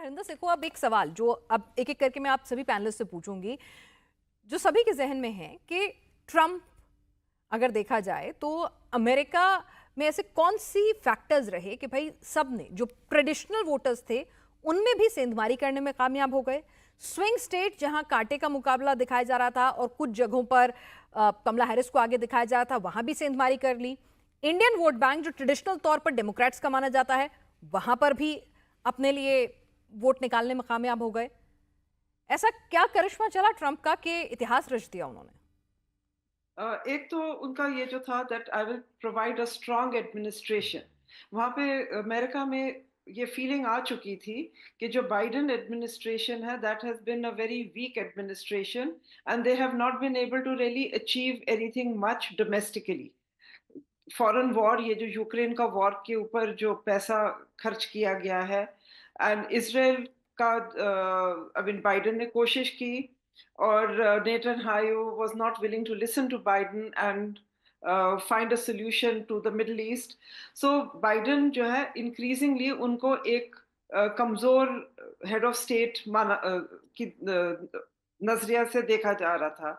हरिंदर सिखो, अब एक सवाल जो अब एक एक करके मैं आप सभी पैनलिस्ट से पूछूंगी, जो सभी के जहन में है कि ट्रम्प अगर देखा जाए तो अमेरिका में ऐसे कौन सी फैक्टर्स रहे कि भाई सब ने जो ट्रेडिशनल वोटर्स थे उनमें भी सेंधमारी करने में कामयाब हो गए। स्विंग स्टेट जहां कांटे का मुकाबला दिखाया जा रहा था और कुछ जगहों पर कमला हैरिस को आगे दिखाया जा रहा था, वहां भी सेंधमारी कर ली। इंडियन वोट बैंक जो ट्रेडिशनल तौर पर डेमोक्रेट्स का माना जाता है, वहां पर भी अपने लिए वोट निकालने में कामयाब हो गए। ऐसा क्या करिश्मा चला ट्रंप का कि इतिहास रच दिया उन्होंने? एक तो उनका ये जो था that I will provide a strong administration. वहाँ पे अमेरिका में ये फीलिंग आ चुकी थी कि जो बाइडेन एडमिनिस्ट्रेशन है that has been a very weak administration and they have not been able to really achieve anything much domestically. Foreign war, ये जो यूक्रेन का वॉर के ऊपर जो पैसा खर्च किया गया है, एंड इसराइल का आई मीन बाइडेन ने कोशिश की, और Netanyahu was not willing to listen to Biden and find a solution to the Middle East. So Biden जो है इंक्रीजिंगली उनको एक कमजोर हेड ऑफ स्टेट माना की नजरिया से देखा जा रहा था।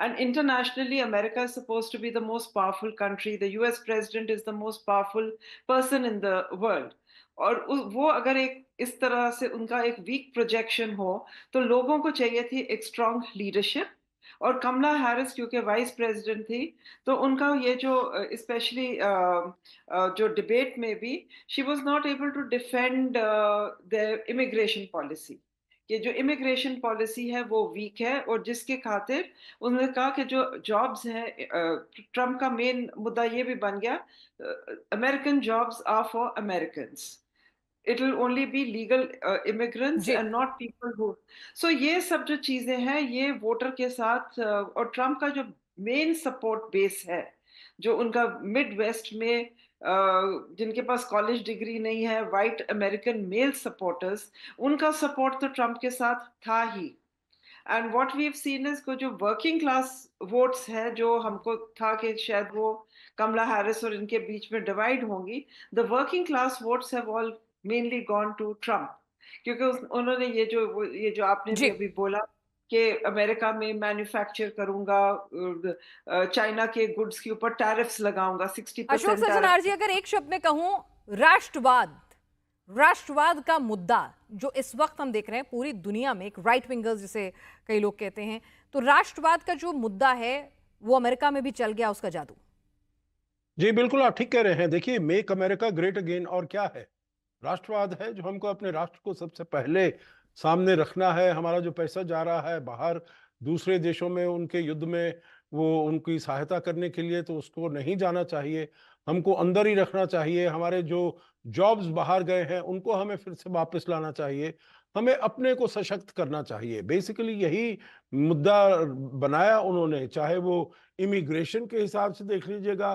And internationally, America is supposed to be the most powerful country. The US president is the most powerful person in the world. और वो अगर एक इस तरह से उनका एक वीक प्रोजेक्शन हो, तो लोगों को चाहिए थी एक स्ट्रांग लीडरशिप। और कमला हैरिस क्योंकि वाइस प्रेसिडेंट थी, तो उनका ये जो स्पेशली जो डिबेट में भी she was not able to defend the immigration policy. कि जो इमिग्रेशन पॉलिसी है वो वीक है, और जिसके खातिर उन्होंने कहा कि जो जॉब्स हैं, ट्रम्प का मेन मुद्दा ये भी बन गया, American jobs are for Americans, it will only be legal immigrants जी। And not people who. So ये सब जो चीजें हैं ये वोटर के साथ और ट्रम्प का जो मेन सपोर्ट बेस है, जो उनका मिड वेस्ट में जिनके पास कॉलेज डिग्री नहीं है, वाइट अमेरिकन मेल सपोर्टर्स, उनका सपोर्ट तो ट्रम्प के साथ था ही। And what we have seen is को जो वर्किंग क्लास वोट्स है, जो हमको था कि शायद वो कमला हैरिस और इनके बीच में डिवाइड होंगी, the working class votes have all mainly gone to Trump. क्योंकि उन्होंने ये जो आपने भी जी। अभी बोला कि अमेरिका में मैन्युफैक्चर करूंगा, चाइना के गुड्स के ऊपर टैरिफ्स लगाऊंगा, सिक्सटी अशोक परसेंट सज्जनार जी, टैरिफ। अगर एक शब्द में कहूं, राष्ट्रवाद, राष्ट्रवाद का मुद्दा जो इस वक्त हम देख रहे हैं पूरी दुनिया में, एक राइट विंगर्स जिसे कई लोग कहते हैं, तो राष्ट्रवाद का जो मुद्दा है वो अमेरिका में भी चल गया, उसका जादू। जी बिल्कुल, आप ठीक कह रहे हैं। देखिए, मेक अमेरिका ग्रेट अगेन और क्या है? राष्ट्रवाद है जो हमको अपने राष्ट्र को सबसे पहले सामने रखना है। हमारा जो पैसा जा रहा है बाहर दूसरे देशों में उनके युद्ध में, वो उनकी सहायता करने के लिए, तो उसको नहीं जाना चाहिए। हमको अंदर ही रखना चाहिए। हमारे जो जॉब्स बाहर गए हैं उनको हमें फिर से वापस लाना चाहिए। हमें अपने को सशक्त करना चाहिए। बेसिकली यही मुद्दा बनाया उन्होंने। चाहे वो इमिग्रेशन के हिसाब से देख लीजिएगा,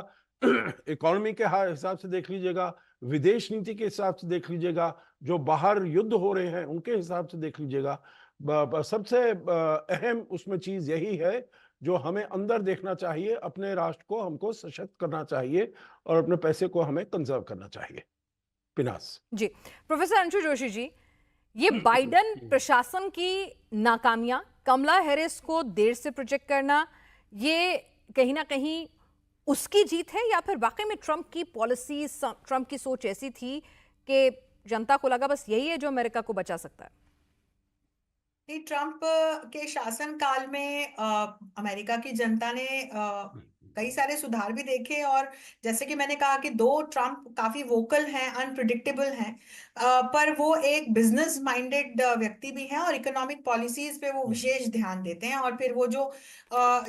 इकोनॉमी के हिसाब से देख लीजिएगा, विदेश नीति के हिसाब से देख लीजिएगा, जो बाहर युद्ध हो रहे हैं उनके हिसाब से देख लीजिएगा। सबसे अहम उसमें चीज यही है जो हमें अंदर देखना चाहिए। अपने राष्ट्र को हमको सशक्त करना चाहिए और अपने पैसे को हमें कंजर्व करना चाहिए। पिनास। जी। प्रोफेसर अंशु जोशी जी, ये बाइडेन प्रशासन की नाकामियां, कमला हैरिस को देर से प्रोजेक्ट करना, ये कहीं ना कहीं उसकी जीत है या फिर वाकई में ट्रंप की पॉलिसी, ट्रंप की सोच ऐसी थी कि जनता को लगा बस यही है जो अमेरिका को बचा सकता है? नहीं, ट्रंप के शासन काल में अमेरिका की जनता ने कई सारे सुधार भी देखे। और जैसे कि मैंने कहा कि दो ट्रंप काफी वोकल हैं, अनप्रिडिक्टेबल हैं, पर वो एक बिजनेस माइंडेड व्यक्ति भी हैं और इकोनॉमिक पॉलिसीज पे वो विशेष ध्यान देते हैं। और फिर वो जो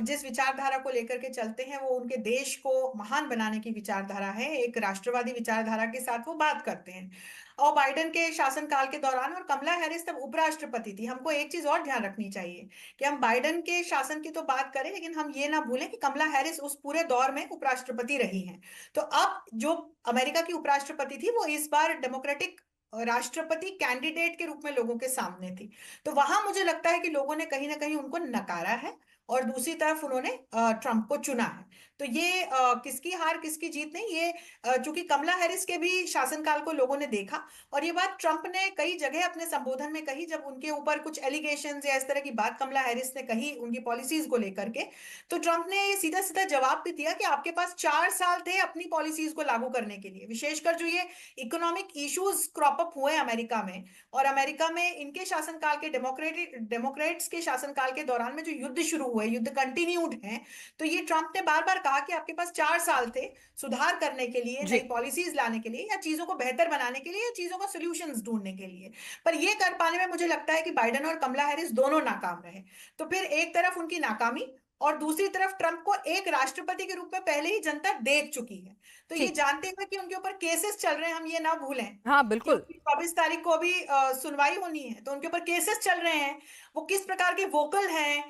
जिस विचारधारा को लेकर के चलते हैं, वो उनके देश को महान बनाने की विचारधारा है, एक राष्ट्रवादी विचारधारा के साथ वो बात करते हैं। और बाइडेन के शासनकाल के दौरान, और कमला हैरिस तब उपराष्ट्रपति थी, हमको एक चीज और ध्यान रखनी चाहिए कि हम बाइडेन के शासन की तो बात करें, लेकिन हम ये ना भूलें कि कमला हैरिस उस पूरे दौर में उपराष्ट्रपति रही हैं। तो अब जो अमेरिका की उपराष्ट्रपति थी, वो इस बार डेमोक्रेटिक राष्ट्रपति कैंडिडेट के रूप में लोगों के सामने थी। तो वहां मुझे लगता है कि लोगों ने कहीं ना कहीं उनको नकारा है और दूसरी तरफ उन्होंने ट्रंप को चुना है। तो ये किसकी हार किसकी जीत नहीं, ये चूंकि कमला हैरिस के भी शासनकाल को लोगों ने देखा, और ये बात ट्रंप ने कई जगह अपने संबोधन में कही, जब उनके ऊपर कुछ एलिगेशंस या इस तरह की बात कमला हैरिस ने कही उनकी पॉलिसीज को लेकर के, तो ट्रंप ने ये सीधा सीधा जवाब भी दिया कि आपके पास 4 साल थे अपनी पॉलिसीज को लागू करने के लिए, विशेषकर जो ये इकोनॉमिक इश्यूज क्रॉप अप हुए अमेरिका में, और अमेरिका में इनके शासनकाल के डेमोक्रेट्स के शासनकाल के दौरान में जो युद्ध शुरू हुए, युद्ध कंटिन्यूड है, तो ये ट्रंप ने बार बार कहा कि आपके पास 4 साल थे सुधार करने के लिए, जी नई पॉलिसीज लाने के लिए, या चीजों को बेहतर बनाने के लिए, या चीजों को सोल्यूशंस ढूंढने के लिए। पर ये कर पाने में मुझे लगता है कि बाइडेन और कमला हैरिस दोनों नाकाम रहे। तो फिर एक तरफ उनकी नाकामी, और दूसरी तरफ ट्रंप को एक राष्ट्रपति के रूप में पहले ही जनता देख चुकी है। तो ये ठीक, जानते हुए कि उनके ऊपर केसेस चल रहे हैं, हम ये ना भूलें हाँ कि बिल्कुल। उनकी 24 तारीख को अभी सुनवाई होनी है, तो उनके ऊपर केसेस चल रहे हैं, वो किस प्रकार के वोकल हैं,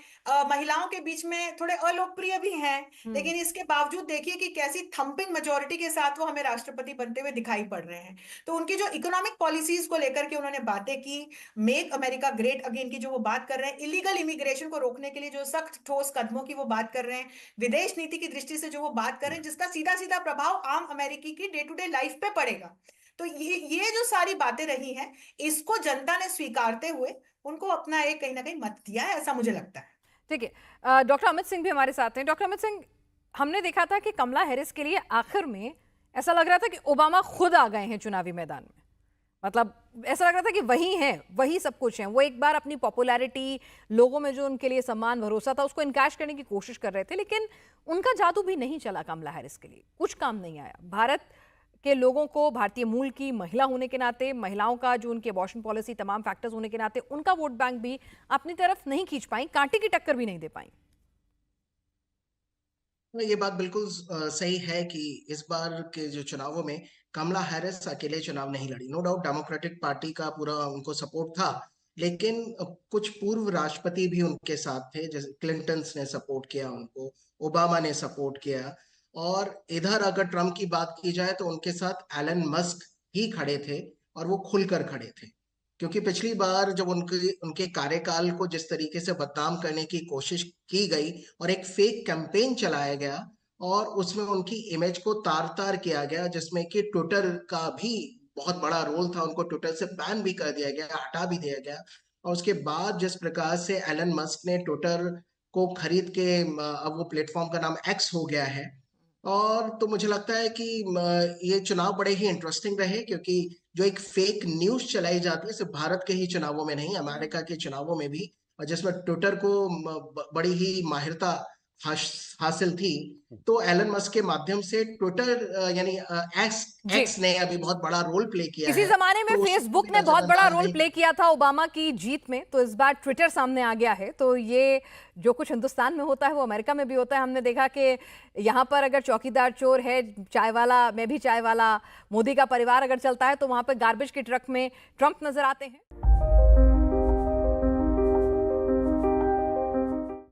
महिलाओं के बीच में थोड़े अलोकप्रिय भी हैं, लेकिन इसके बावजूद देखिए कि कैसी थंपिंग मेजोरिटी के साथ वो हमें राष्ट्रपति बनते हुए दिखाई पड़ रहे हैं। तो उनकी जो इकोनॉमिक पॉलिसीज को लेकर के उन्होंने बातें की, मेक अमेरिका ग्रेट अगेन की जो वो बात कर रहे हैं, इलीगल इमिग्रेशन को रोकने के लिए जो सख्त ठोस कदमों की वो बात कर रहे हैं, विदेश नीति की दृष्टि से जो वो बात कर रहे हैं, जिसका सीधा सीधा प्रभाव आम अमेरिकी की डे टू डे लाइफ पे पड़ेगा। तो ये जो सारी बातें रही हैं, इसको जनता ने स्वीकारते हुए उनको अपना एक कहीं ना कहीं मत दिया है, ऐसा मुझे लगता है। ठीक है, डॉक्टर अमित सिंह भी हमारे साथ हैं। डॉक्टर अमित सिंह, हमने देखा था कि कमला हैरिस के लिए आखिर में ऐसा लग रहा था कि ओबामा खुद आ गए हैं चुनावी मैदान में। मतलब ऐसा लग रहा था कि वही हैं, वही सब कुछ हैं। वो एक बार अपनी पॉपुलैरिटी, लोगों में जो उनके लिए सम्मान भरोसा था, उसको इनकैश करने की कोशिश कर रहे थे, लेकिन उनका जादू भी नहीं चला कमला हैरिस के लिए, कुछ काम नहीं आया। भारत के लोगों को, भारतीय मूल की महिला होने के नाते, महिलाओं का जो उनकी अबॉर्शन पॉलिसी, तमाम फैक्टर्स होने के नाते, उनका वोट बैंक भी अपनी तरफ नहीं खींच पाई, कांटे की टक्कर भी नहीं दे पाई। ये बात बिल्कुल सही है कि इस बार के जो चुनावों में कमला हैरिस अकेले चुनाव नहीं लड़ी। नो डाउट डेमोक्रेटिक पार्टी का पूरा उनको सपोर्ट था, लेकिन कुछ पूर्व राष्ट्रपति भी उनके साथ थे, जैसे क्लिंटन ने सपोर्ट किया उनको, ओबामा ने सपोर्ट किया, और इधर अगर ट्रम्प की बात की जाए तो उनके साथ एलन मस्क ही खड़े थे, और वो खुलकर खड़े थे। क्योंकि पिछली बार जब उनके कार्यकाल को जिस तरीके से बदनाम करने की कोशिश की गई और एक फेक कैंपेन चलाया गया, और उसमें उनकी इमेज को तार तार किया गया, जिसमें कि ट्विटर का भी बहुत बड़ा रोल था, उनको ट्विटर से बैन भी कर दिया गया, हटा भी दिया गया। और उसके बाद जिस प्रकार से एलन मस्क ने ट्विटर को खरीद के, अब वो प्लेटफॉर्म का नाम एक्स हो गया है, और तो मुझे लगता है कि ये चुनाव बड़े ही इंटरेस्टिंग रहे, क्योंकि जो एक फेक न्यूज चलाई जाती है सिर्फ भारत के ही चुनावों में नहीं, अमेरिका के चुनावों में भी, और जिसमें ट्विटर को बड़ी ही माहिरता हासिल थी, तो एलन मस्क के माध्यम से ट्विटर यानी एक्स जी, एक्स ने अभी बहुत बड़ा रोल प्ले किया किसी है। जमाने में तो उसको फेसबुक भी ने बहुत बड़ा नजरअंदाज रोल नहीं प्ले किया था ओबामा की जीत में, तो इस बार ट्विटर सामने आ गया है। तो ये जो कुछ हिंदुस्तान में होता है वो अमेरिका में भी होता है। हमने देखा कि यहाँ पर अगर चौकीदार चोर है, चाय वाला, मैं भी चाय वाला, मोदी का परिवार अगर चलता है, तो वहां पर गार्बेज के ट्रक में ट्रंप नजर आते हैं।